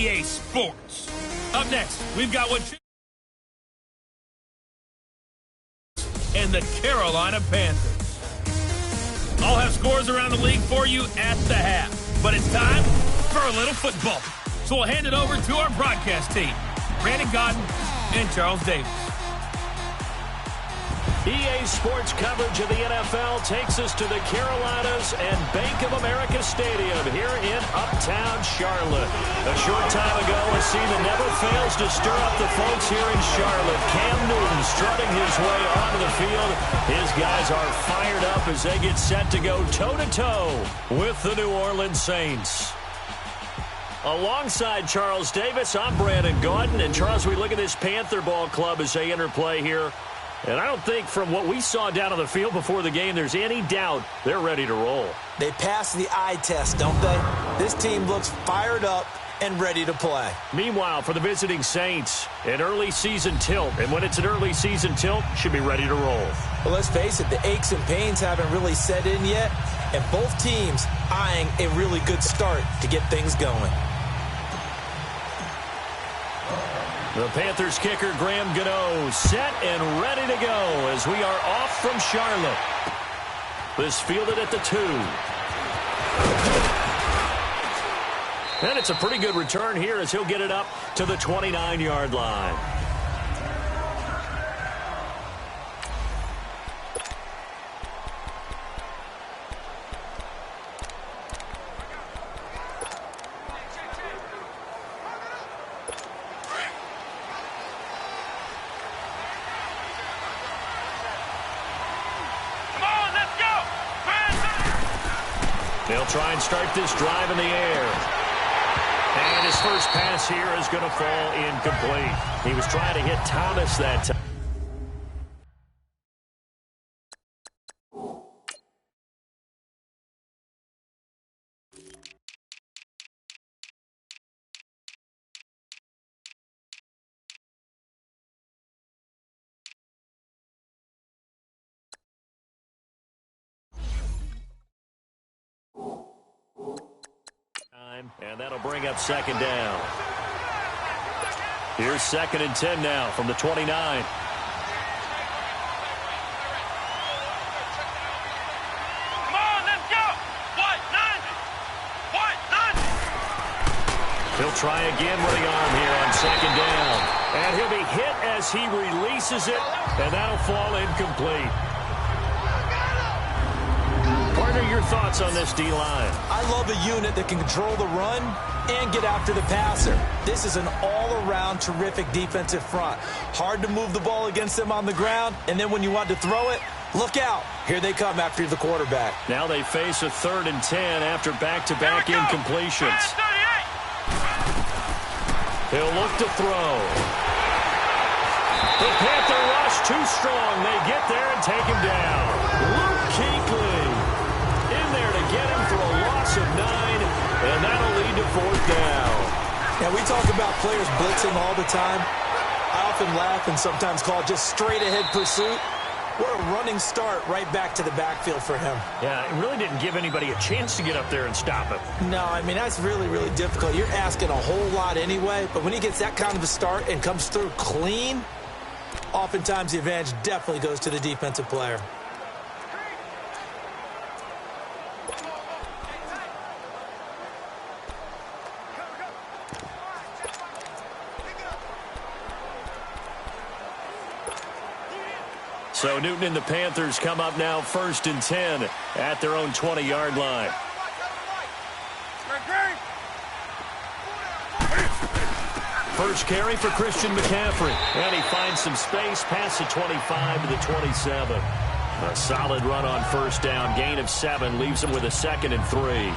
EA Sports. Up next, we've got what and the Carolina Panthers. I'll have scores around the league for you at the half. But it's time for a little football. So we'll hand it over to our broadcast team, Brandon Godden and Charles Davis. EA Sports coverage of the NFL takes us to the Carolinas and Bank of America Stadium here in Uptown Charlotte. A short time ago, a scene that never fails to stir up the folks here in Charlotte. Cam Newton strutting his way onto the field. His guys are fired up as they get set to go toe-to-toe with the New Orleans Saints. Alongside Charles Davis, I'm Brandon Gaudin. And Charles, we look at this Panther ball club as they enter play here. And I don't think from what we saw down on the field before the game, there's any doubt they're ready to roll. They passed the eye test, don't they? This team looks fired up and ready to play. Meanwhile, for the visiting Saints, an early season tilt. And when it's an early season tilt, should be ready to roll. Well, let's face it, the aches and pains haven't really set in yet. And both teams eyeing a really good start to get things going. The Panthers kicker, Graham Gano, set and ready to go as we are off from Charlotte. This fielded at the 2. And it's a pretty good return here as he'll get it up to the 29-yard line. They'll try and start this drive in the air. And his first pass here is going to fall incomplete. He was trying to hit Thomas that time. And that'll bring up second down. Here's 2nd and 10 now from the 29. Come on, let's go! What? 90! He'll try again with the arm here on 2nd down. And he'll be hit as he releases it, and that'll fall incomplete. Partner, your thoughts on this D-line? I love a unit that can control the run and get after the passer. This is an all-around terrific defensive front. Hard to move the ball against them on the ground, and then when you want to throw it, look out. Here they come after the quarterback. Now they face a 3rd and 10 after back-to-back incompletions. He'll look to throw. The Panther rush too strong. They get there and take him down. Luke Kuechly in there to get him for a loss of 9, and that'll lead to 4th down. Now, we talk about players blitzing all the time. I often laugh and sometimes call it just straight-ahead pursuit. What a running start right back to the backfield for him. Yeah, it really didn't give anybody a chance to get up there and stop him. No, I mean, that's really, really difficult. You're asking a whole lot anyway, but when he gets that kind of a start and comes through clean, oftentimes the advantage definitely goes to the defensive player. So Newton and the Panthers come up now 1st and 10 at their own 20-yard line. First carry for Christian McCaffrey. And he finds some space past the 25 to the 27. A solid run on 1st down. Gain of 7 leaves him with a 2nd and 3.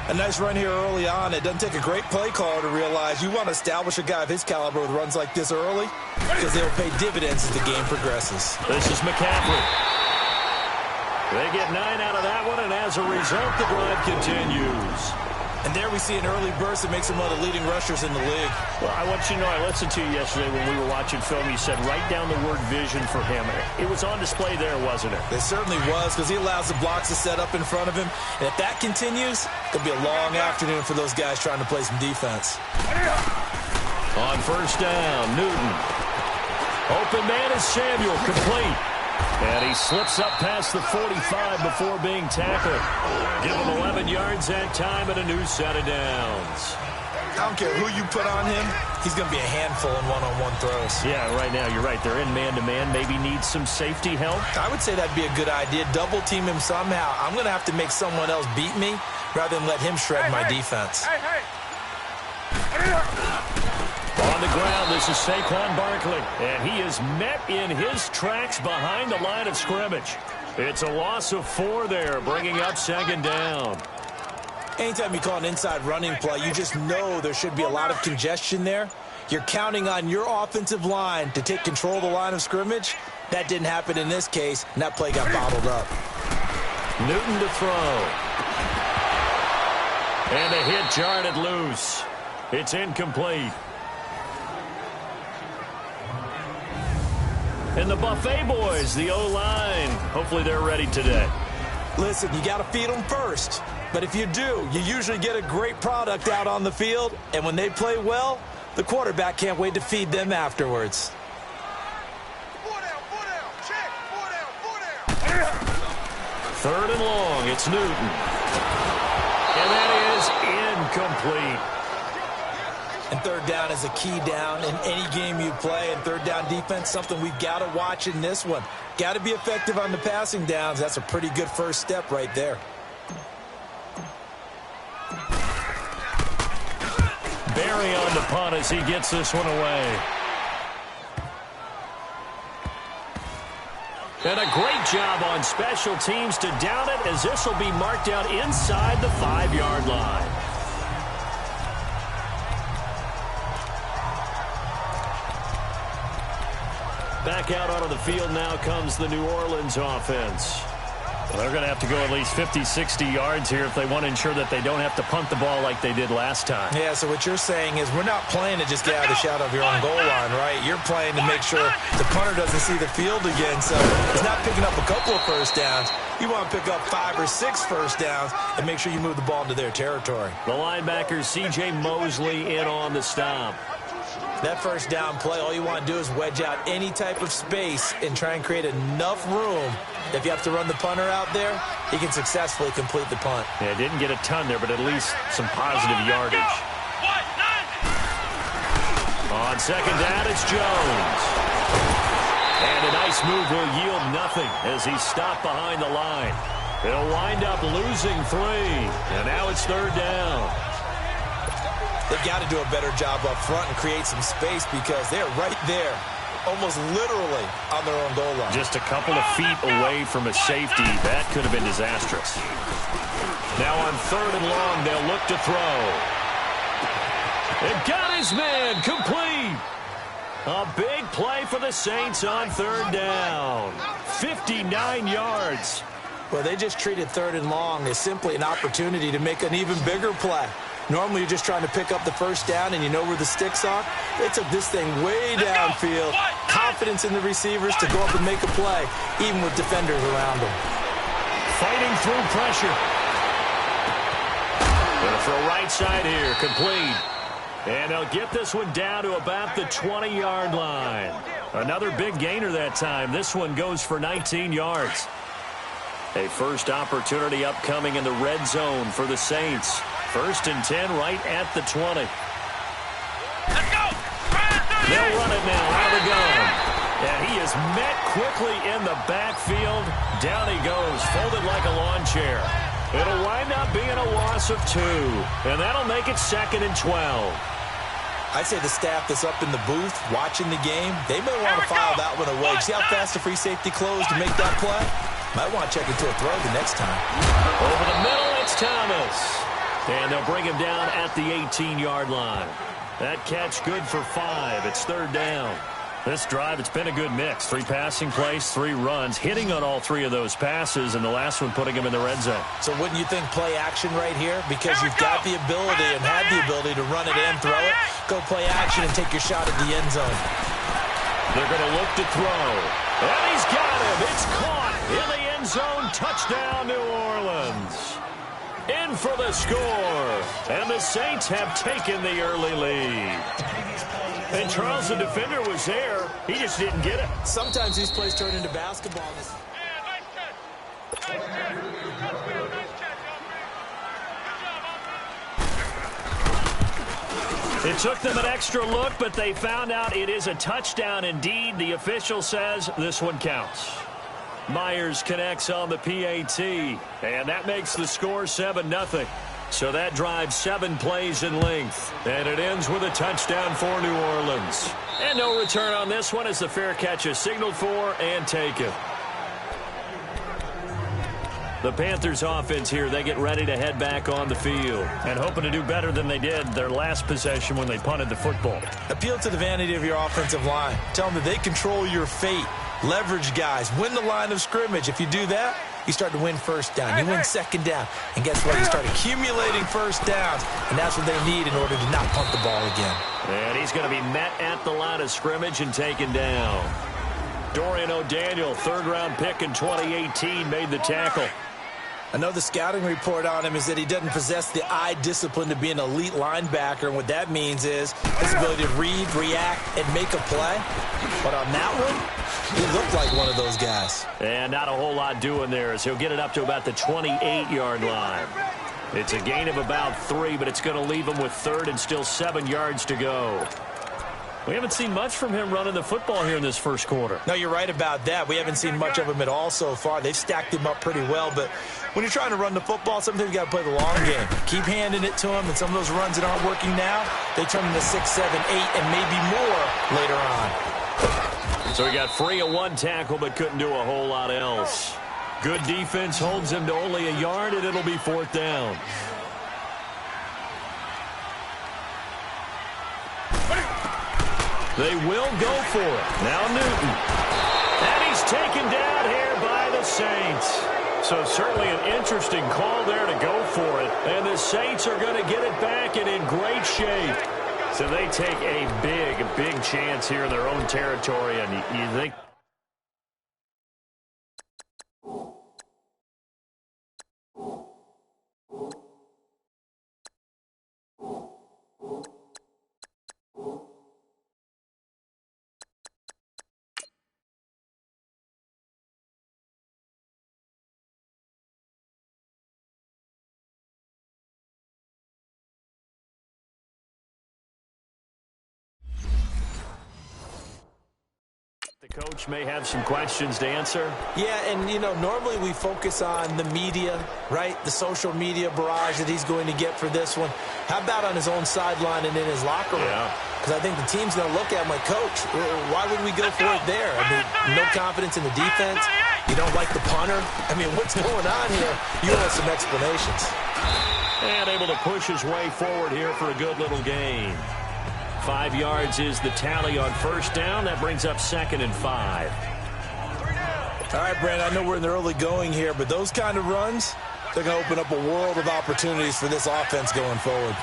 A nice run here early on. It doesn't take a great play caller to realize you want to establish a guy of his caliber with runs like this early because they'll pay dividends as the game progresses. This is McCaffrey. They get 9 out of that one, and as a result, the drive continues. And there we see an early burst that makes him one of the leading rushers in the league. Well, I want you to know, I listened to you yesterday when we were watching film. You said write down the word vision for him. It was on display there, wasn't it? It certainly was, because he allows the blocks to set up in front of him. And if that continues, it'll be a long afternoon for those guys trying to play some defense. On first down, Newton. Open man is Samuel, complete. And he slips up past the 45 before being tackled. Give him 11 yards that time and a new set of downs. I don't care who you put on him, he's going to be a handful in one-on-one throws. Yeah, right now, you're right. They're in man-to-man. Maybe needs some safety help. I would say that'd be a good idea. Double team him somehow. I'm going to have to make someone else beat me rather than let him shred my defense. On the ground, this is Saquon Barkley, and he is met in his tracks behind the line of scrimmage. It's a loss of 4 there, bringing up second down. Anytime you call an inside running play, you just know there should be a lot of congestion there. You're counting on your offensive line to take control of the line of scrimmage. That didn't happen in this case, and that play got bottled up. Newton to throw. And a hit jarred it loose. It's incomplete. And the Buffet boys, the O-line, hopefully they're ready today. Listen, you got to feed them first. But if you do, you usually get a great product out on the field. And when they play well, the quarterback can't wait to feed them afterwards. Third and long, it's Newton. And that is incomplete. And third down is a key down in any game you play. And third down defense, something we've got to watch in this one. Got to be effective on the passing downs. That's a pretty good first step right there. Barry on the punt as he gets this one away. And a great job on special teams to down it, as this will be marked out inside the 5-yard line. Back out onto the field now comes the New Orleans offense. Well, they're going to have to go at least 50, 60 yards here if they want to ensure that they don't have to punt the ball like they did last time. Yeah, so what you're saying is we're not playing to just get out of the shadow of your own goal line, right? You're playing to make sure the punter doesn't see the field again. So it's not picking up a couple of first downs. You want to pick up 5 or 6 first downs and make sure you move the ball into their territory. The linebacker, C.J. Mosley, in on the stop. That first down play, all you want to do is wedge out any type of space and try and create enough room. If you have to run the punter out there, he can successfully complete the punt. Yeah, didn't get a ton there, but at least some positive yardage. On second down, it's Jones. And a nice move will yield nothing as he's stopped behind the line. He'll wind up losing 3, and now it's third down. They've got to do a better job up front and create some space because they're right there, almost literally on their own goal line. Just a couple of feet away from a safety. That could have been disastrous. Now on third and long, they'll look to throw. And got his man complete. A big play for the Saints on third down. 59 yards. Well, they just treated third and long as simply an opportunity to make an even bigger play. Normally, you're just trying to pick up the first down, and you know where the sticks are. They took this thing way downfield. Confidence in the receivers to go up and make a play, even with defenders around them. Fighting through pressure. Going to throw right side here, complete. And they'll get this one down to about the 20-yard line. Another big gainer that time. This one goes for 19 yards. A first opportunity upcoming in the red zone for the Saints. First and 10 right at the 20. Let's go! They'll run it now out of the gun. And he is met quickly in the backfield. Down he goes, folded like a lawn chair. It'll wind up being a loss of 2. And that'll make it second and 12. I'd say the staff that's up in the booth watching the game, they may want to file that one away. See how fast the free safety closed to make that play? Might want to check into a throw the next time. Over the middle, it's Thomas. And they'll bring him down at the 18-yard line. That catch good for 5. It's third down. This drive, it's been a good mix. 3 passing plays, 3 runs, hitting on all 3 of those passes, and the last one putting him in the red zone. So wouldn't you think play action right here? Because you've got the ability and had the ability to run it and throw it. Go play action and take your shot at the end zone. They're going to look to throw. And he's got him. It's caught in the end zone. Touchdown, New Orleans. In for the score. And the Saints have taken the early lead. And Charles, the defender, was there. He just didn't get it. Sometimes these plays turn into basketball. It took them an extra look, but they found out it is a touchdown indeed. The official says this one counts. Myers connects on the PAT, and that makes the score 7-0. So that drives 7 plays in length, and it ends with a touchdown for New Orleans. And no return on this one as the fair catch is signaled for and taken. The Panthers offense here, they get ready to head back on the field and hoping to do better than they did their last possession when they punted the football. Appeal to the vanity of your offensive line. Tell them that they control your fate. Leverage guys. Win the line of scrimmage. If you do that, you start to win first down. You win second down. And guess what? You start accumulating first downs. And that's what they need in order to not punt the ball again. And he's going to be met at the line of scrimmage and taken down. Dorian O'Daniel, 3rd-round pick in 2018, made the tackle. I know the scouting report on him is that he doesn't possess the eye discipline to be an elite linebacker, and what that means is his ability to read, react, and make a play. But on that one, he looked like one of those guys. And not a whole lot doing there as he'll get it up to about the 28-yard line. It's a gain of about 3, but it's going to leave him with 3rd and still 7 yards to go. We haven't seen much from him running the football here in this first quarter. No, you're right about that. We haven't seen much of him at all so far. They've stacked him up pretty well, but when you're trying to run the football, sometimes you got to play the long game. Keep handing it to him, and some of those runs that aren't working now, they turn into 6, 7, 8, and maybe more later on. So he got free of 1 tackle, but couldn't do a whole lot else. Good defense holds him to only a yard, and it'll be 4th down. They will go for it. Now Newton. And he's taken down here by the Saints. So certainly an interesting call there to go for it. And the Saints are going to get it back and in great shape. So they take a big chance here in their own territory. And you think... The coach may have some questions to answer. Yeah, and, you know, normally we focus on the media, right? The social media barrage that he's going to get for this one. How about on his own sideline and in his locker room? Because I think the team's going to look at him like, Coach, why would we go for it there? I mean, no confidence in the defense. You don't like the punter. I mean, what's going on here? You want some explanations. And able to push his way forward here for a good little gain. 5 yards is the tally on first down. That brings up 2nd and 5. All right, Brandon, I know we're in the early going here, but those kind of runs, they're going to open up a world of opportunities for this offense going forward.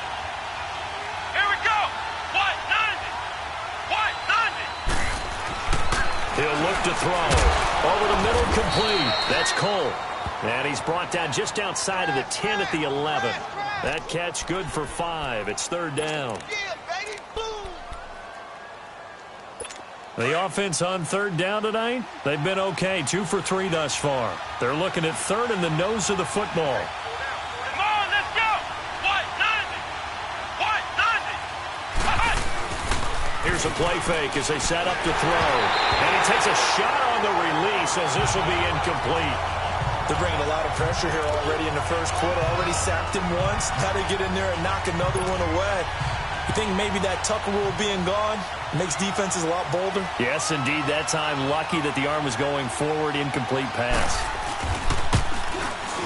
Here we go. White 90. He'll look to throw. Over the middle, complete. That's Cole. And he's brought down just outside of the 10 at the 11. That catch good for 5. It's 3rd down. The offense on 3rd down tonight, they've been okay. 2 for 3 thus far. They're looking at 3rd in the nose of the football. Come on, let's go. White 90. White 90. Here's a play fake as they set up to throw. And he takes a shot on the release as this will be incomplete. They're bringing a lot of pressure here already in the first quarter. Already sacked him once. Now they get in there and knock another one away. You think maybe that Tucker rule being gone makes defenses a lot bolder? Yes, indeed. That time, lucky that the arm was going forward. Incomplete pass.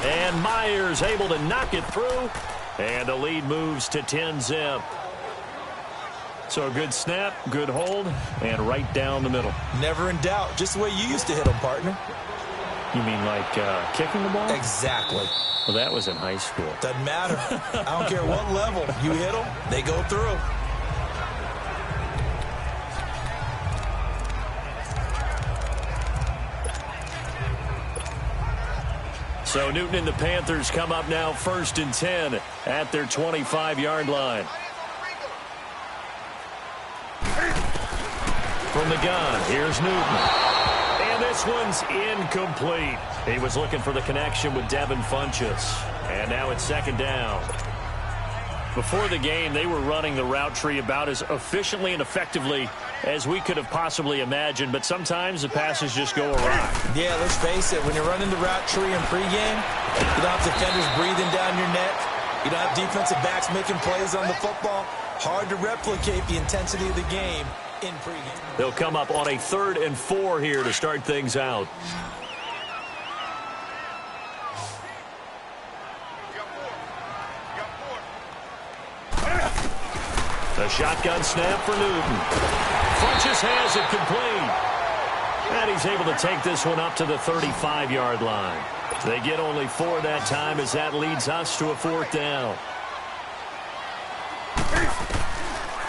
And Myers able to knock it through. And the lead moves to 10-zip. So a good snap, good hold, and right down the middle. Never in doubt. Just the way you used to hit them, partner. You mean like kicking the ball? Exactly. Well, that was in high school. Doesn't matter. I don't care what level. You hit them, they go through. So Newton and the Panthers come up now 1st and 10 at their 25-yard line. From the gun, here's Newton. And this one's incomplete. He was looking for the connection with Devin Funchess. And now it's 2nd down. Before the game, they were running the route tree about as efficiently and effectively as we could have possibly imagined, but sometimes the passes just go awry. Yeah, let's face it, when you're running the route tree in pregame, you don't have defenders breathing down your neck. You don't have defensive backs making plays on the football. Hard to replicate the intensity of the game in pregame. They'll come up on a 3rd and 4 here to start things out. A shotgun snap for Newton. Funchess has it complete. And he's able to take this one up to the 35-yard line. They get only 4 that time as that leads us to a 4th down.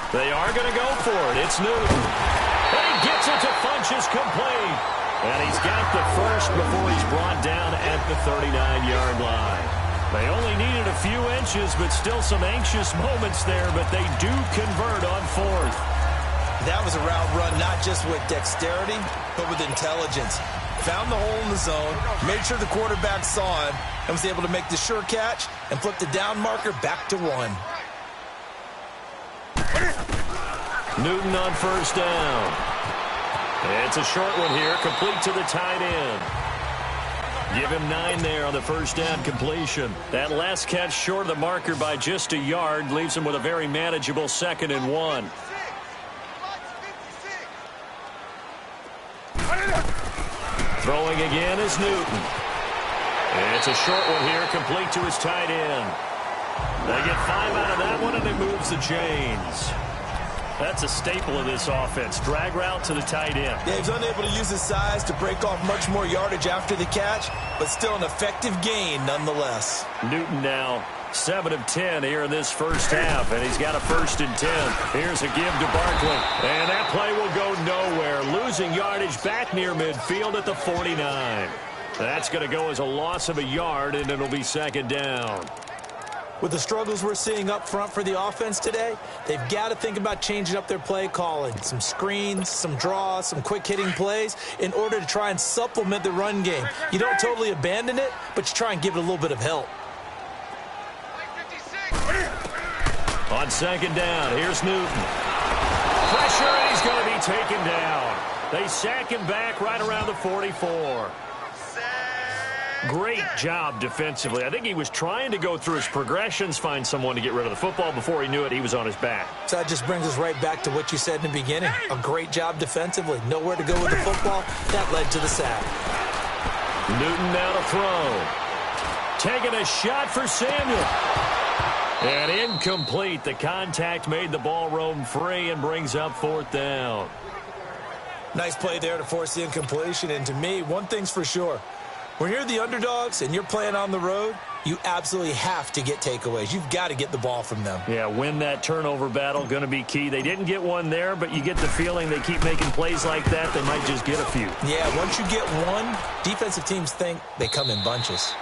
They are going to go for it. It's Newton. And he gets it to Funchess complete. And he's got the first before he's brought down at the 39-yard line. They only needed a few inches, but still some anxious moments there, but they do convert on 4th. That was a route run not just with dexterity, but with intelligence. Found the hole in the zone, made sure the quarterback saw him, and was able to make the sure catch and flip the down marker back to 1. Newton on 1st down. It's a short one here, complete to the tight end. Give him 9 there on the 1st down completion. That last catch short of the marker by just a yard leaves him with a very manageable 2nd and 1. Throwing again is Newton. It's a short one here, complete to his tight end. They get 5 out of that one, and it moves the chains. That's a staple of this offense. Drag route to the tight end. Yeah, he's unable to use his size to break off much more yardage after the catch, but still an effective gain nonetheless. Newton now 7 of 10 here in this first half, and he's got a 1st and 10. Here's a give to Barkley, and that play will go nowhere. Losing yardage back near midfield at the 49. That's going to go as a loss of a yard, and it'll be 2nd down. With the struggles we're seeing up front for the offense today, they've got to think about changing up their play calling. Some screens, some draws, some quick-hitting plays in order to try and supplement the run game. You don't totally abandon it, but you try and give it a little bit of help. On 2nd down, here's Newton. Pressure, and he's going to be taken down. They sack him back right around the 44. Great job defensively. I think he was trying to go through his progressions, find someone to get rid of the football. Before he knew it, he was on his back. So that just brings us right back to what you said in the beginning. A great job defensively. Nowhere to go with the football. That led to the sack. Newton now to throw. Taking a shot for Samuel. And incomplete. The contact made the ball roam free and brings up 4th down. Nice play there to force the incompletion. And to me, one thing's for sure. When you're the underdogs and you're playing on the road, you absolutely have to get takeaways. You've got to get the ball from them. Yeah, win that turnover battle, going to be key. They didn't get one there, but you get the feeling they keep making plays like that, they might just get a few. Yeah, once you get one, defensive teams think they come in bunches.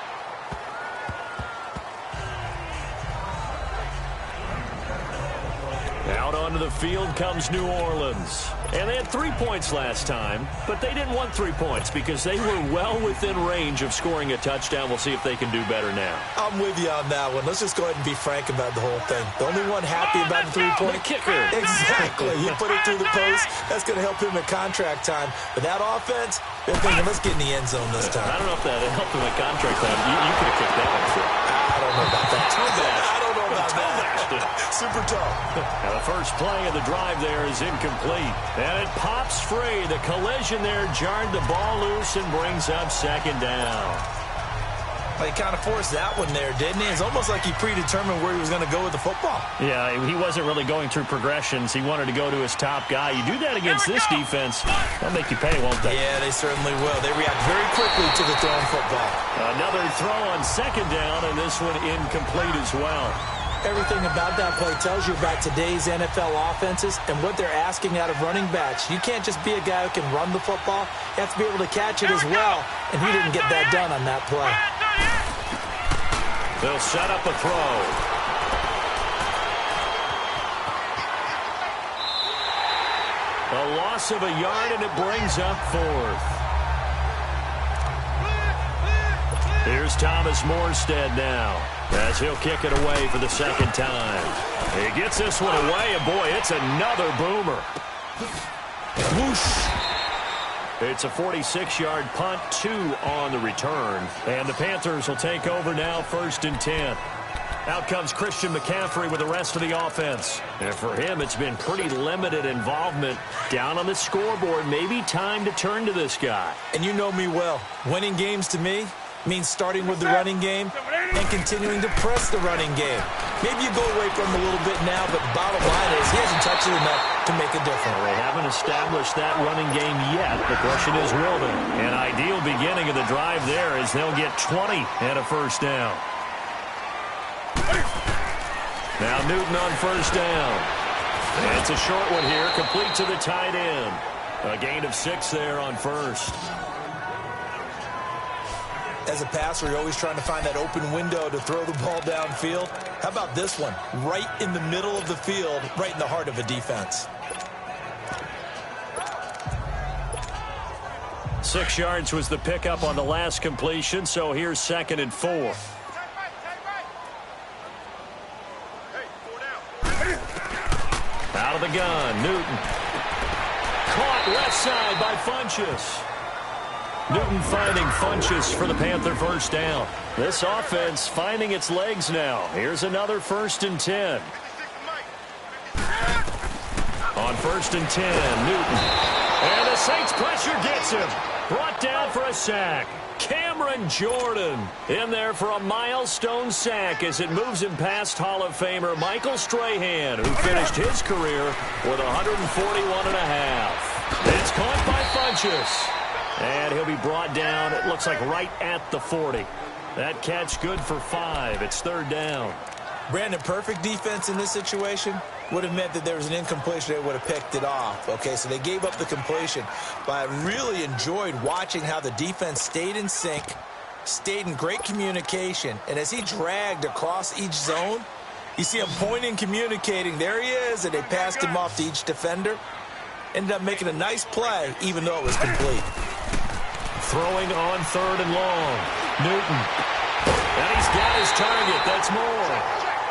Out onto the field comes New Orleans. And they had 3 points last time, but they didn't want 3 points because they were well within range of scoring a touchdown. We'll see if they can do better now. I'm with you on that one. Let's just go ahead and be frank about the whole thing. The only one happy about the 3-point kicker. Exactly. He put it through the post. That's going to help him at contract time. But that offense, they're thinking, let's get in the end zone this time. I don't know if that helped him at contract time. You could have kicked that one through. I don't know about that. I don't know about that. Super tough. Now the first play of the drive there is incomplete. And it pops free. The collision there jarred the ball loose and brings up 2nd down. Well, he kind of forced that one there, didn't he? It's almost like he predetermined where he was going to go with the football. Yeah, he wasn't really going through progressions. He wanted to go to his top guy. You do that against this defense, they'll make you pay, won't they? Yeah, they certainly will. They react very quickly to the thrown football. Another throw on second down, and this one incomplete as well. Everything about that play tells you about today's NFL offenses and what they're asking out of running backs. You can't just be a guy who can run the football. You have to be able to catch it as well, and he didn't get that done on that play. They'll set up a throw. A loss of a yard, and it brings up fourth. Here's Thomas Morstead now, as he'll kick it away for the second time. He gets this one away, and boy, it's another boomer. Whoosh. It's a 46-yard punt, 2 on the return. And the Panthers will take over now, 1st and 10. Out comes Christian McCaffrey with the rest of the offense. And for him, it's been pretty limited involvement. Down on the scoreboard, maybe time to turn to this guy. And you know me well. Winning games to me means starting with the running game and continuing to press the running game. Maybe you go away from him a little bit now, but bottom line is he hasn't touched it enough to make a difference. They haven't established that running game yet. The question is, will they? An ideal beginning of the drive there is they'll get 20 and a first down. Now Newton on first down. It's a short one here, complete to the tight end. A gain of 6 there on first. As a passer, you're always trying to find that open window to throw the ball downfield. How about this one? Right in the middle of the field, right in the heart of a defense. 6 yards was the pickup on the last completion, so here's 2nd and 4. Out of the gun, Newton. Caught left side by Funchess. Newton finding Funchess for the Panther first down. This offense finding its legs now. Here's another 1st and 10. On 1st and 10, Newton. And the Saints pressure gets him. Brought down for a sack. Cameron Jordan in there for a milestone sack as it moves him past Hall of Famer Michael Strahan, who finished his career with 141.5. It's caught by Funchess. And he'll be brought down, it looks like right at the 40. That catch good for 5. It's 3rd down. Brandon, perfect defense in this situation would have meant that there was an incompletion. They would have picked it off. Okay, so they gave up the completion. But I really enjoyed watching how the defense stayed in sync, stayed in great communication. And as he dragged across each zone, you see him pointing, communicating. There he is, and they passed him off to each defender. Ended up making a nice play, even though it was complete. Throwing on 3rd and long. Newton. And he's got his target. That's more.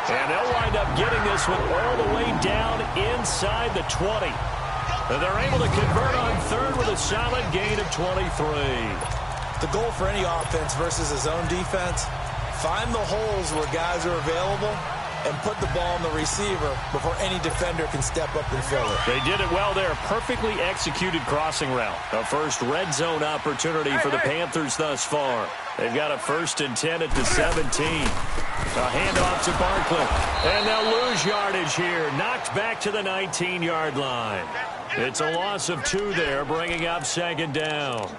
And they'll wind up getting this one all the way down inside the 20. And they're able to convert on 3rd with a solid gain of 23. The goal for any offense versus a zone defense, find the holes where guys are available and put the ball on the receiver before any defender can step up and fill it. They did it well there. Perfectly executed crossing route. A first red zone opportunity for the Panthers thus far. They've got a 1st and 10 at the 17. A handoff to Barkley. And they'll lose yardage here. Knocked back to the 19-yard line. It's a loss of 2 there, bringing up 2nd down.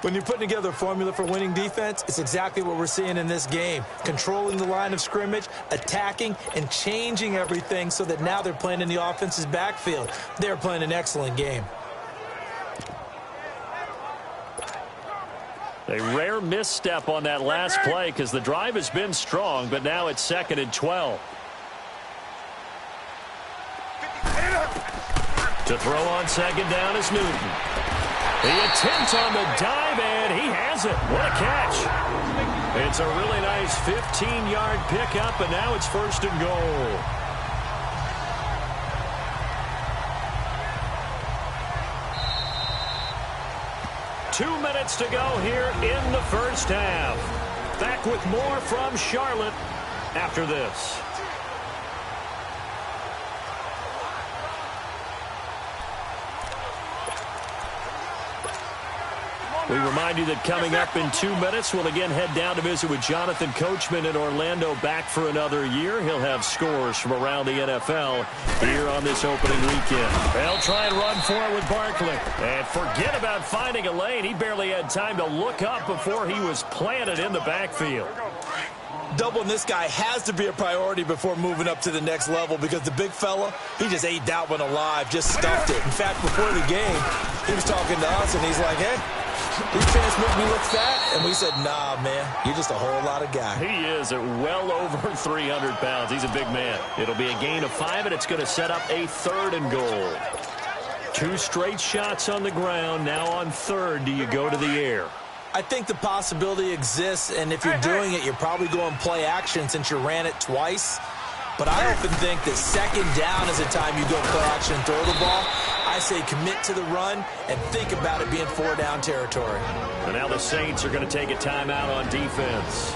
When you're putting together a formula for winning defense, it's exactly what we're seeing in this game. Controlling the line of scrimmage, attacking, and changing everything so that now they're playing in the offense's backfield. They're playing an excellent game. A rare misstep on that last play because the drive has been strong, but now it's 2nd and 12. To throw on 2nd down is Newton. The attempt on the dive, and he has it. What a catch. It's a really nice 15-yard pickup, and now it's 1st and goal. Two minutes to go here in the first half. Back with more from Charlotte after this. We remind you that coming up in 2 minutes, we'll again head down to visit with Jonathan Coachman in Orlando, back for another year. He'll have scores from around the NFL here on this opening weekend. They'll try and run for it with Barkley. And forget about finding a lane. He barely had time to look up before he was planted in the backfield. Doubling this guy has to be a priority before moving up to the next level because the big fella, he just ate that one alive, just stuffed it. In fact, before the game, he was talking to us, and he's like, hey, these pants make me look fat. And we said, nah, man, you're just a whole lot of guy. He is at well over 300 pounds. He's a big man. It'll be a gain of 5, and it's going to set up a 3rd and goal. 2 straight shots on the ground. Now on 3rd, do you go to the air? I think the possibility exists, and if you're doing it, you're probably going play action since you ran it twice. But I often think that 2nd down is the time you go play action and throw the ball. I say commit to the run and think about it being 4-down territory. And now the Saints are going to take a timeout on defense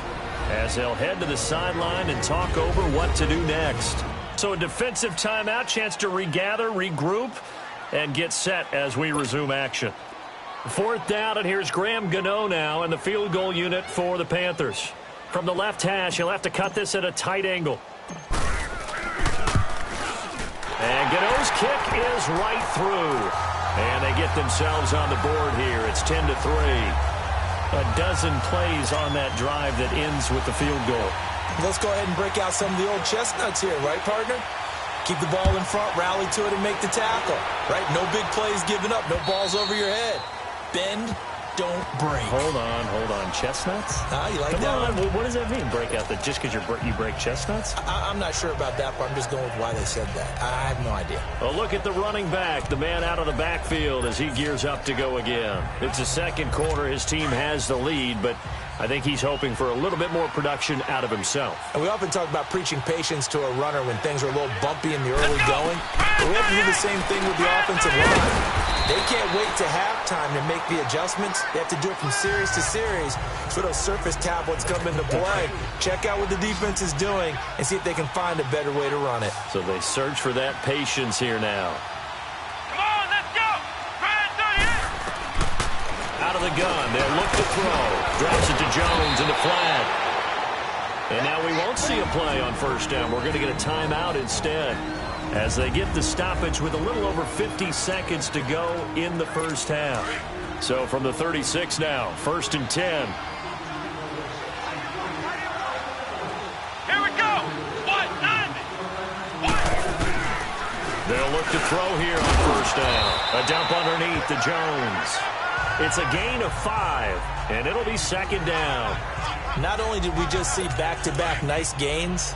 as they'll head to the sideline and talk over what to do next. So a defensive timeout, chance to regather, regroup, and get set as we resume action. 4th down, and here's Graham Gano now in the field goal unit for the Panthers. From the left hash, he'll have to cut this at a tight angle. And Gano's kick is right through. And they get themselves on the board here. It's 10-3. A dozen plays on that drive that ends with the field goal. Let's go ahead and break out some of the old chestnuts here, right, partner? Keep the ball in front, rally to it, and make the tackle, right? No big plays given up, no balls over your head. Bend, don't break. Hold on. Chestnuts? You like Come that on. one? What does that mean, break out? Just because you break chestnuts? I'm not sure about that, but I'm just going with why they said that. I have no idea. Well, look at the running back, the man out of the backfield as he gears up to go again. It's the 2nd quarter. His team has the lead, but I think he's hoping for a little bit more production out of himself. And we often talk about preaching patience to a runner when things are a little bumpy in the early going. But we have to do the same thing with the offensive line. They can't wait to halftime to make the adjustments. They have to do it from series to series. So those surface tablets come into play. Check out what the defense is doing and see if they can find a better way to run it. So they search for that patience here now. Come on, let's go. Out of the gun, they'll look to throw. Drops it to Jones in the flat. And now we won't see a play on 1st down. We're going to get a timeout instead, as they get the stoppage with a little over 50 seconds to go in the 1st half. So from the 36 now, 1st and 10. Here we go. They'll look to throw here on 1st down. A dump underneath to Jones. It's a gain of 5, and it'll be 2nd down. Not only did we just see back-to-back nice gains,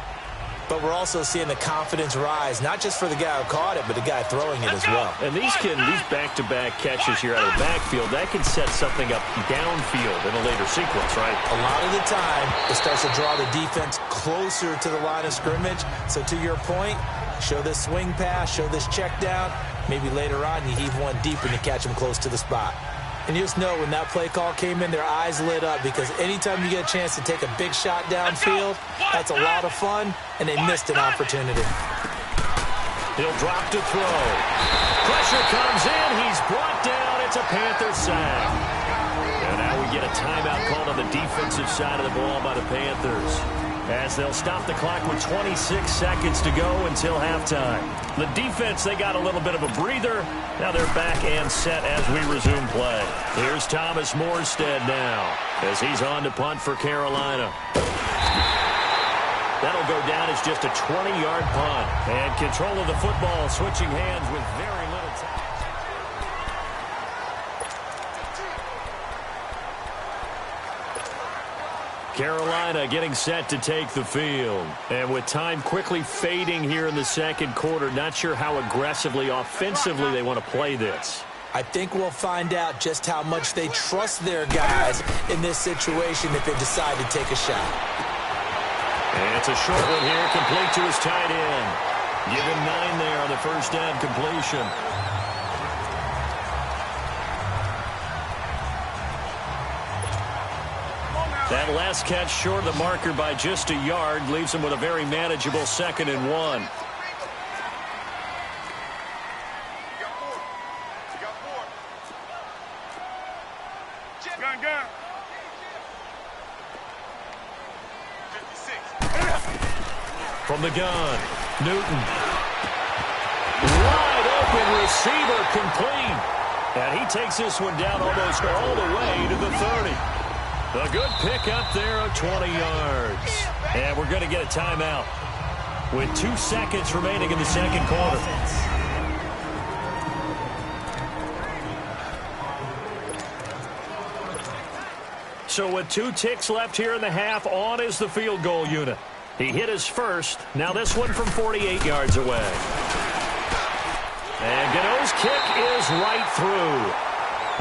but we're also seeing the confidence rise, not just for the guy who caught it, but the guy throwing it as well. And these back-to-back catches here out of the backfield, that can set something up downfield in a later sequence, right? A lot of the time, it starts to draw the defense closer to the line of scrimmage. So to your point, show this swing pass, show this check down. Maybe later on you heave one deep and you catch them close to the spot. And you just know when that play call came in, their eyes lit up, because anytime you get a chance to take a big shot downfield, that's a lot of fun, and they missed an opportunity. He'll drop to throw. Pressure comes in. He's brought down. It's a Panther sack. And now we get a timeout called on the defensive side of the ball by the Panthers, as they'll stop the clock with 26 seconds to go until halftime. The defense, they got a little bit of a breather. Now they're back and set as we resume play. Here's Thomas Morstead now, as he's on to punt for Carolina. That'll go down as just a 20-yard punt. And control of the football, switching hands with very little time. Carolina getting set to take the field. And with time quickly fading here in the 2nd quarter, not sure how aggressively, offensively they want to play this. I think we'll find out just how much they trust their guys in this situation if they decide to take a shot. And it's a short one here, complete to his tight end. Give him 9 there on the 1st down completion. That last catch short of the marker by just a yard leaves him with a very manageable 2nd and 1. From the gun, Newton. Wide open receiver, complete. And he takes this one down almost all the way to the 30. A good pickup there of 20 yards. And we're going to get a timeout with 2 seconds remaining in the second quarter. So with 2 ticks left here in the half, on is the field goal unit. He hit his first. Now this one from 48 yards away. And Gano's kick is right through.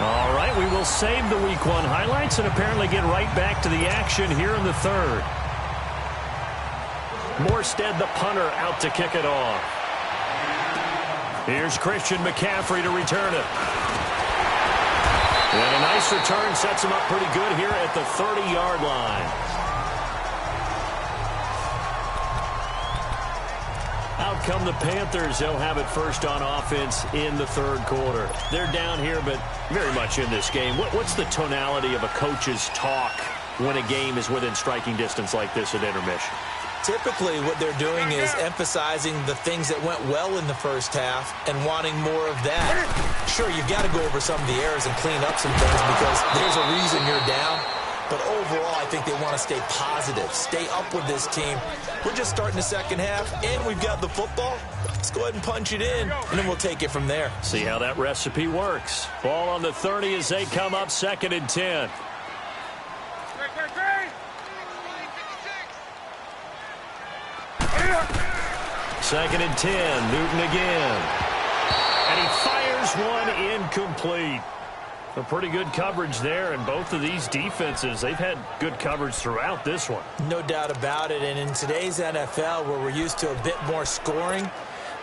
All right, we will save the Week 1 highlights and apparently get right back to the action here in the third. Morstead, the punter, out to kick it off. Here's Christian McCaffrey to return it. And a nice return sets him up pretty good here at the 30-yard line. Out come the Panthers. They'll have it first on offense in the third quarter. They're down here, but very much in this game. What's the tonality of a coach's talk when a game is within striking distance like this at intermission? Typically, what they're doing is emphasizing the things that went well in the first half and wanting more of that. Sure, you've got to go over some of the errors and clean up some things because there's a reason you're down. But overall, I think they want to stay positive, stay up with this team. We're just starting the second half, and we've got the football. Let's go ahead and punch it in, and then we'll take it from there. See how that recipe works. Ball on the 30 as they come up 2nd and 10. Second and 10, Newton again. And he fires one incomplete. A pretty good coverage there, and both of these defenses, they've had good coverage throughout this one. No doubt about it, and in today's NFL, where we're used to a bit more scoring,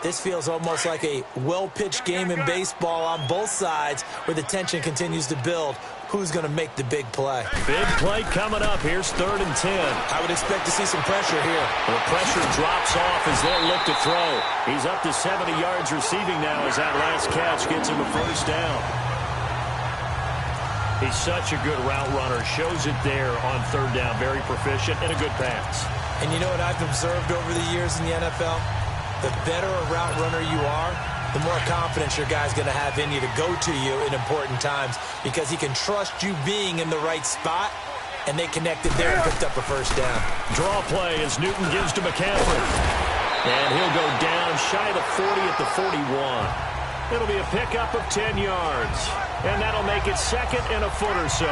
this feels almost like a well-pitched game in baseball on both sides where the tension continues to build. Who's going to make the big play? Big play coming up. Here's 3rd and 10. I would expect to see some pressure here. The pressure drops off as they'll look to throw. He's up to 70 yards receiving now as that last catch gets him a first down. He's such a good route runner. Shows it there on 3rd down. Very proficient and a good pass. And you know what I've observed over the years in the NFL? The better a route runner you are, the more confidence your guy's going to have in you to go to you in important times because he can trust you being in the right spot, and they connected there and picked up a first down. Draw play as Newton gives to McCaffrey. And he'll go down shy of the 40 at the 41. It'll be a pickup of 10 yards. And that'll make it 2nd and a foot or so.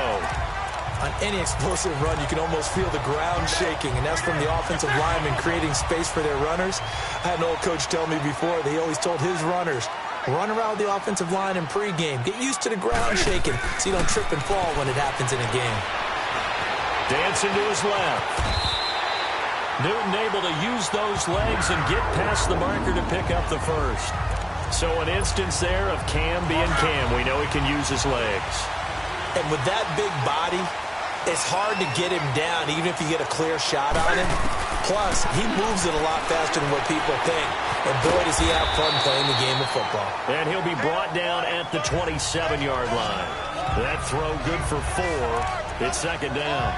On any explosive run, you can almost feel the ground shaking, and that's from the offensive linemen creating space for their runners. I had an old coach tell me before that he always told his runners, run around the offensive line in pregame. Get used to the ground shaking so you don't trip and fall when it happens in a game. Dancing to his left. Newton able to use those legs and get past the marker to pick up the first. So an instance there of Cam being Cam. We know he can use his legs. And with that big body, it's hard to get him down, even if you get a clear shot on him. Plus, he moves it a lot faster than what people think. And boy, does he have fun playing the game of football. And he'll be brought down at the 27-yard line. That throw good for 4. It's 2nd down.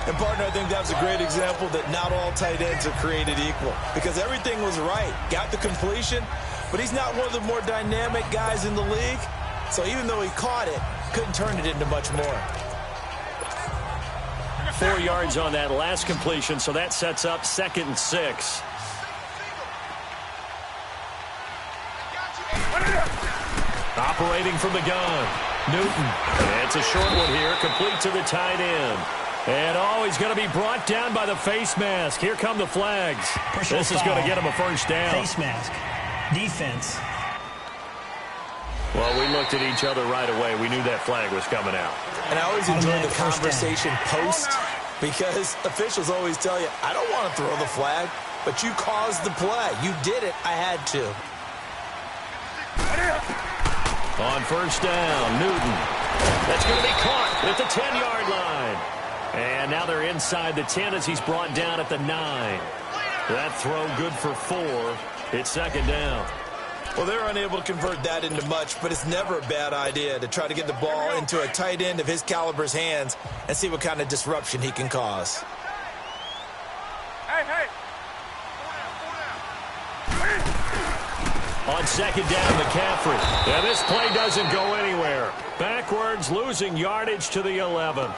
And, partner, I think that was a great example that not all tight ends are created equal. Because everything was right. Got the completion, but he's not one of the more dynamic guys in the league. So even though he caught it, couldn't turn it into much more. 4 yards on that last completion, so that sets up 2nd and 6. Operating from the gun, Newton. And it's a short one here, complete to the tight end. And, he's going to be brought down by the face mask. Here come the flags. This is going to get him a first down. Face mask. Defense. Well, we looked at each other right away. We knew that flag was coming out. And I always enjoy the conversation post because officials always tell you, I don't want to throw the flag, but you caused the play. You did it. I had to. On first down, Newton. That's going to be caught at the 10-yard line. And now they're inside the 10 as he's brought down at the 9. That throw good for 4. It's 2nd down. Well, they're unable to convert that into much, but it's never a bad idea to try to get the ball into a tight end of his caliber's hands and see what kind of disruption he can cause. Hey. On second down, McCaffrey. Yeah, this play doesn't go anywhere. Backwards, losing yardage to the 11.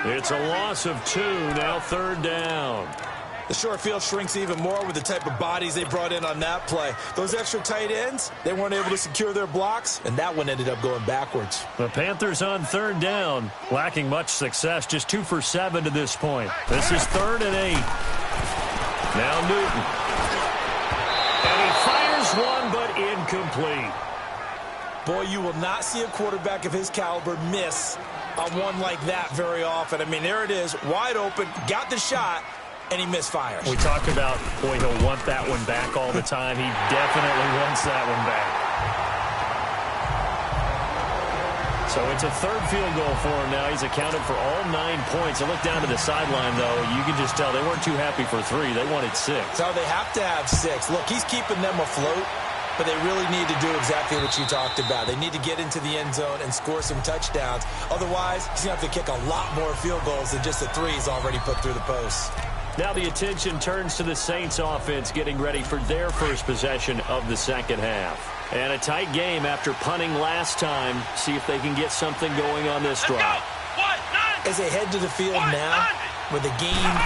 It's a loss of 2, now third down. The short field shrinks even more with the type of bodies they brought in on that play. Those extra tight ends, they weren't able to secure their blocks, and that one ended up going backwards. The Panthers on third down, lacking much success, just 2 for 7 to this point. This is 3rd and 8. Now Newton. And he fires one, but incomplete. Boy, you will not see a quarterback of his caliber miss on one like that very often. I mean, there it is, wide open, got the shot, and he misfires. We talked about, boy, he'll want that one back all the time. He definitely wants that one back. So it's a 3rd field goal for him now. He's accounted for all 9 points. I look down to the sideline, though. You can just tell they weren't too happy for 3. They wanted 6. So they have to have 6. Look, he's keeping them afloat, but they really need to do exactly what you talked about. They need to get into the end zone and score some touchdowns. Otherwise, he's going to have to kick a lot more field goals than just the 3 he's already put through the posts. Now the attention turns to the Saints offense getting ready for their first possession of the second half. And a tight game after punting last time. See if they can get something going on this drive. As they head to the field now, with the game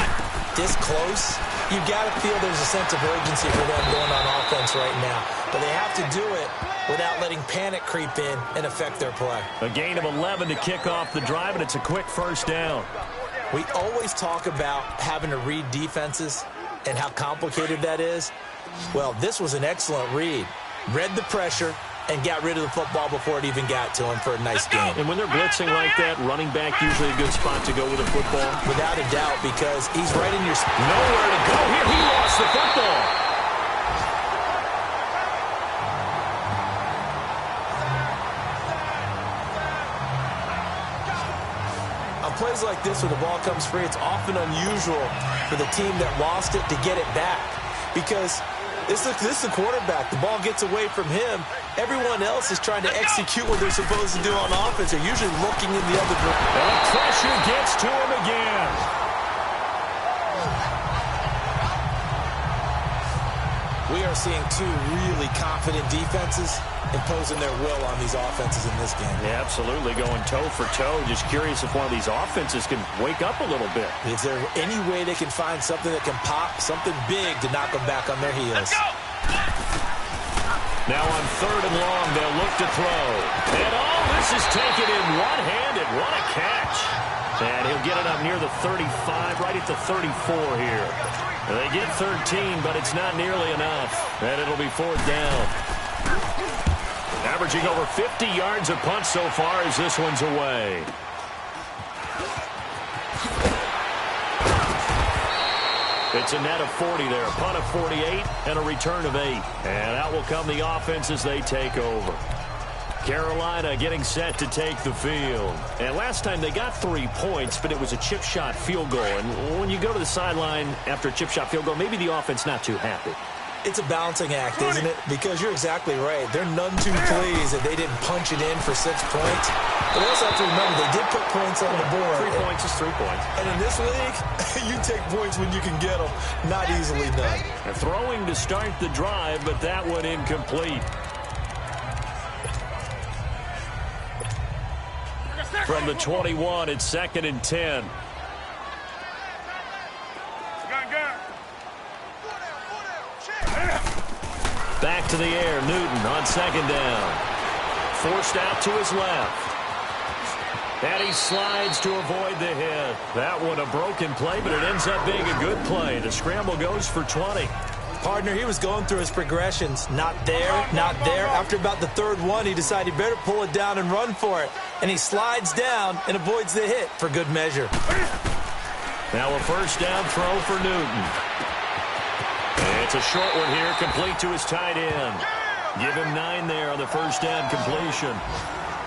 this close, you got to feel there's a sense of urgency for them going on offense right now. But they have to do it without letting panic creep in and affect their play. A gain of 11 to kick off the drive, and it's a quick first down. We always talk about having to read defenses and how complicated that is. Well, this was an excellent read. Read the pressure and got rid of the football before it even got to him for a nice game. And when they're blitzing like that, running back usually a good spot to go with a football? Without a doubt, because he's right in your... Nowhere to go here. He lost the football. Plays like this where the ball comes free, it's often unusual for the team that lost it to get it back, because this is the quarterback. The ball gets away from him. Everyone else is trying to execute what they're supposed to do on offense. They're usually looking in the other direction. And the pressure gets to him again. We are seeing 2 really confident defenses imposing their will on these offenses in this game. Yeah, absolutely, going toe for toe. Just curious if one of these offenses can wake up a little bit. Is there any way they can find something that can pop, something big to knock them back on their heels? Now on 3rd and long, they'll look to throw. And all this is taken in one-handed. What a catch. And he'll get it up near the 35, right at the 34 here. They get 13, but it's not nearly enough. And it'll be 4th down. Averaging over 50 yards a punt so far as this one's away. It's a net of 40 there. A punt of 48 and a return of 8. And out will come the offense as they take over. Carolina getting set to take the field. And last time they got 3 points, but it was a chip shot field goal. And when you go to the sideline after a chip shot field goal, maybe the offense not too happy. It's a balancing act, isn't it? Because you're exactly right. They're none too pleased that they didn't punch it in for 6 points. But also have to remember, they did put points on the board. 3 points is 3 points. And in this league, you take points when you can get them. Not easily done. They're throwing to start the drive, but that one incomplete. From the 21, it's 2nd and 10. Back to the air, Newton on 2nd down. Forced out to his left. And he slides to avoid the hit. That one a broken play, but it ends up being a good play. The scramble goes for 20. Partner, he was going through his progressions. Not there, not there. After about the 3rd one, he decided he better pull it down and run for it. And he slides down and avoids the hit for good measure. Now a 1st down throw for Newton. It's a short one here, complete to his tight end. Give him 9 there on the 1st down completion.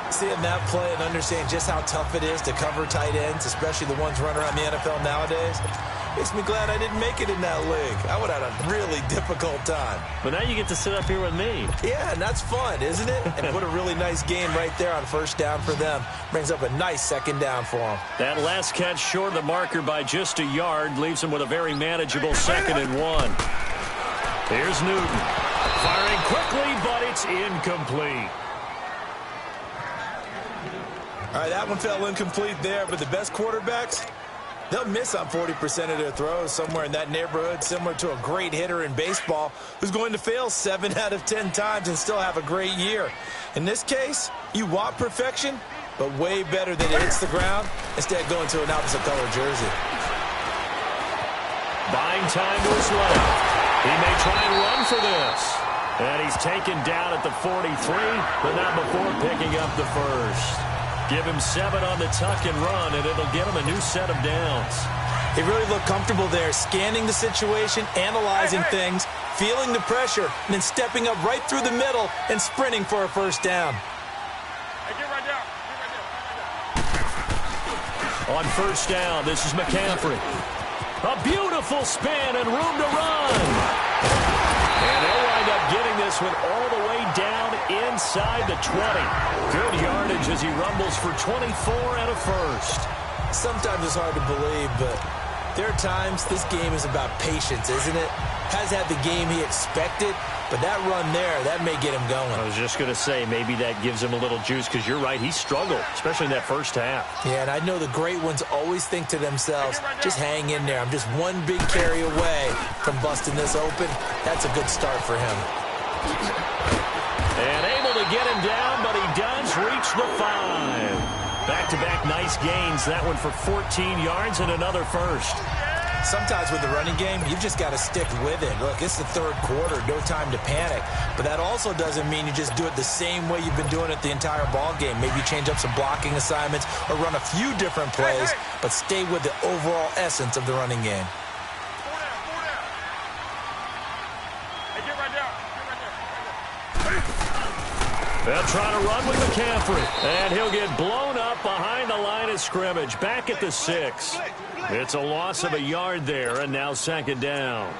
Seeing that play and understanding just how tough it is to cover tight ends, especially the ones running around the NFL nowadays, makes me glad I didn't make it in that league. I would have had a really difficult time. But now you get to sit up here with me. Yeah, and that's fun, isn't it? And put a really nice game right there on 1st down for them. Brings up a nice 2nd down for them. That last catch short of the marker by just a yard leaves him with a very manageable 2nd and 1. Here's Newton. Firing quickly, but It's incomplete. All right, that one fell incomplete there, but the best quarterbacks, they'll miss on 40% of their throws, somewhere in that neighborhood, similar to a great hitter in baseball who's going to fail 7 out of 10 times and still have a great year. In this case, you want perfection, but way better than it hits the ground, instead going to an opposite color jersey. Buying time to his left. He may try and run for this. And he's taken down at the 43, but not before picking up the first. Give him 7 on the tuck and run, and it'll get him a new set of downs. He really looked comfortable there, scanning the situation, analyzing things, feeling the pressure, and then stepping up right through the middle and sprinting for a first down. On first down, this is McCaffrey. A beautiful spin and room to run. And they'll wind up getting this one all the way down inside the 20. Good yardage as he rumbles for 24 and a first. Sometimes it's hard to believe, but there are times this game is about patience, isn't it? Has had the game he expected, but that run there, that may get him going. I was just going to say, maybe that gives him a little juice, because you're right, he struggled, especially in that first half. Yeah, and I know the great ones always think to themselves, just hang in there. I'm just one big carry away from busting this open. That's a good start for him. And able to get him down, but he does reach the 5. Back-to-back nice gains. That one for 14 yards and another first. Sometimes with the running game, you've just got to stick with it. Look, it's the third quarter, no time to panic. But that also doesn't mean you just do it the same way you've been doing it the entire ball game. Maybe change up some blocking assignments or run a few different plays, but stay with the overall essence of the running game. They'll try to run with McCaffrey, and he'll get blown up behind the line of scrimmage, back at the 6. It's a loss of a yard there, and now second down.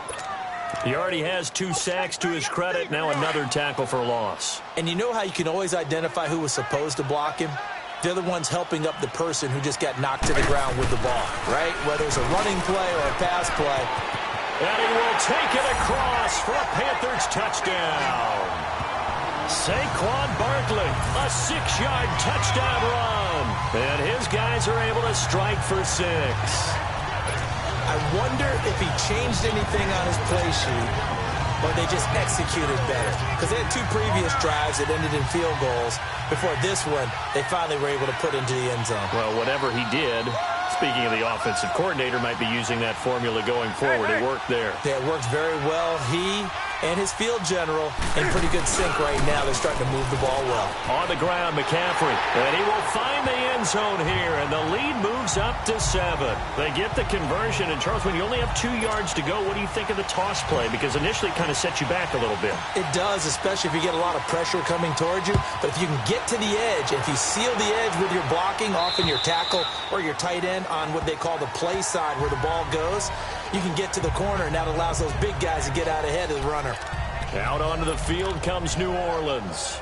He already has 2 sacks to his credit, now another tackle for loss. And you know how you can always identify who was supposed to block him? They're the ones helping up the person who just got knocked to the ground with the ball, right? Whether it's a running play or a pass play. And he will take it across for a Panthers touchdown. Saquon Barkley, a 6-yard touchdown run. And his guys are able to strike for 6. I wonder if he changed anything on his play sheet or they just executed better. Because they had 2 previous drives that ended in field goals. Before this one, they finally were able to put into the end zone. Well, whatever he did, speaking of the offensive coordinator, might be using that formula going forward. It worked there. Yeah, it worked very well. He and his field general in pretty good sync right now. They're starting to move the ball well. On the ground, McCaffrey. And he will find the end zone here, and the lead moves up to 7. They get the conversion, and Charles, when you only have 2 yards to go, what do you think of the toss play? Because initially it kind of sets you back a little bit. It does, especially if you get a lot of pressure coming towards you. But if you can get to the edge, if you seal the edge with your blocking, often your tackle or your tight end on what they call the play side where the ball goes, you can get to the corner, and that allows those big guys to get out ahead of the runner. Out onto the field comes New Orleans.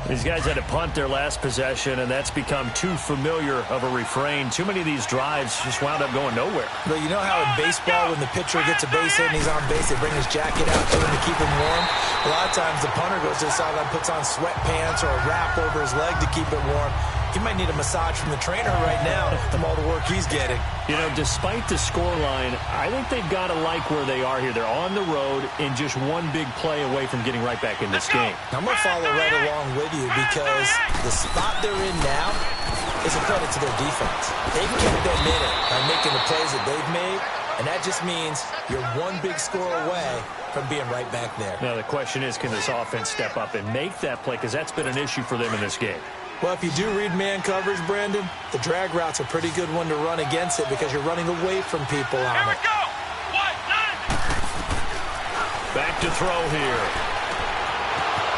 These guys had to punt their last possession, and that's become too familiar of a refrain. Too many of these drives just wound up going nowhere. But you know how in baseball, when the pitcher gets a base hit and he's on base, they bring his jacket out to him to keep him warm? A lot of times the punter goes to the sideline, puts on sweatpants or a wrap over his leg to keep it warm. He might need a massage from the trainer right now from all the work he's getting. You know, despite the scoreline, I think they've got to like where they are here. They're on the road and just one big play away from getting right back in this game. I'm going to follow right along with you because the spot they're in now is a credit to their defense. They've kept them in it by making the plays that they've made, and that just means you're one big score away from being right back there. Now, the question is, can this offense step up and make that play? Because that's been an issue for them in this game. Well, if you do read man coverage, Brandon, the drag route's a pretty good one to run against it because you're running away from people on it. Here we go. 1-9. Back to throw here.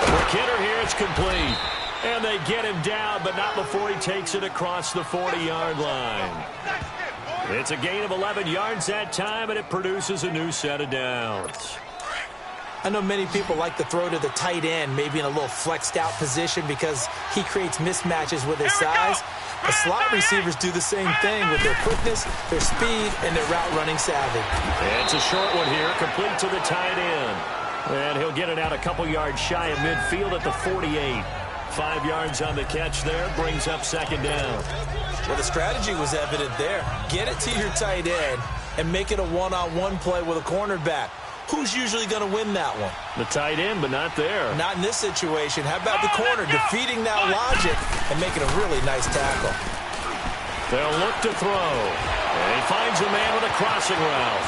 For Kidder here, it's complete. And they get him down, but not before he takes it across the 40-yard line. It's a gain of 11 yards that time, and it produces a new set of downs. I know many people like to throw to the tight end, maybe in a little flexed out position because he creates mismatches with his size. The slot receivers do the same thing with their quickness, their speed, and their route running savvy. It's a short one here, complete to the tight end. And he'll get it out a couple yards shy of midfield at the 48. 5 yards on the catch there, brings up second down. Well, the strategy was evident there. Get it to your tight end and make it a one-on-one play with a cornerback. Who's usually going to win that one? The tight end, but not there. Not in this situation. How about the corner defeating that logic and making a really nice tackle? They'll look to throw. And he finds a man with a crossing route.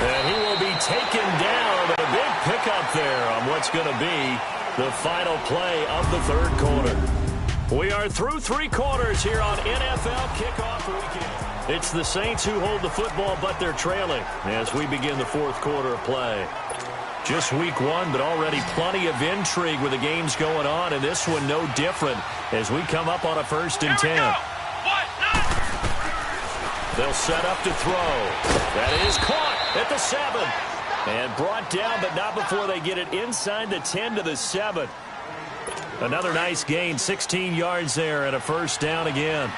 And he will be taken down. But a big pickup there on what's going to be the final play of the third quarter. We are through 3 quarters here on NFL Kickoff Weekend. It's the Saints who hold the football, but they're trailing as we begin the fourth quarter of play. Just week 1, but already plenty of intrigue with the games going on, and this one no different as we come up on a 1st and 10. They'll set up to throw. That is caught at the 7. And brought down, but not before they get it inside the 10 to the 7. Another nice gain, 16 yards there and a first down again.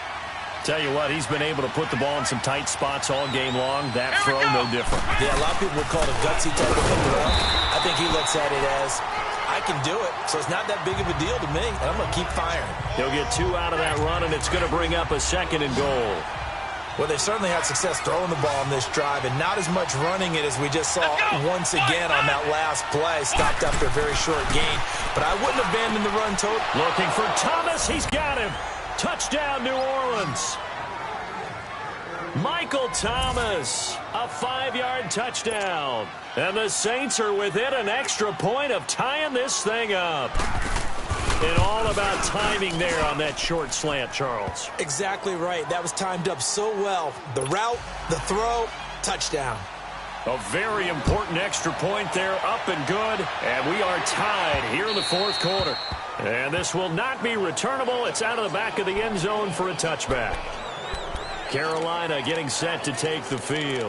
Tell you what, he's been able to put the ball in some tight spots all game long. That throw, no different. Yeah, a lot of people would call it a gutsy type of a throw. I think he looks at it as, I can do it, so it's not that big of a deal to me, and I'm going to keep firing. He'll get 2 out of that run, and it's going to bring up a 2nd and goal. Well, they certainly had success throwing the ball on this drive, and not as much running it as we just saw once again on that last play. Stopped after a very short gain, but I wouldn't abandon the run total. Looking for Thomas. He's got him. Touchdown, New Orleans. Michael Thomas, a 5-yard touchdown. And the Saints are within an extra point of tying this thing up. And all about timing there on that short slant, Charles. Exactly right. That was timed up so well. The route, the throw, touchdown. A very important extra point there, up and good. And we are tied here in the fourth quarter. And this will not be returnable. It's out of the back of the end zone for a touchback. Carolina getting set to take the field.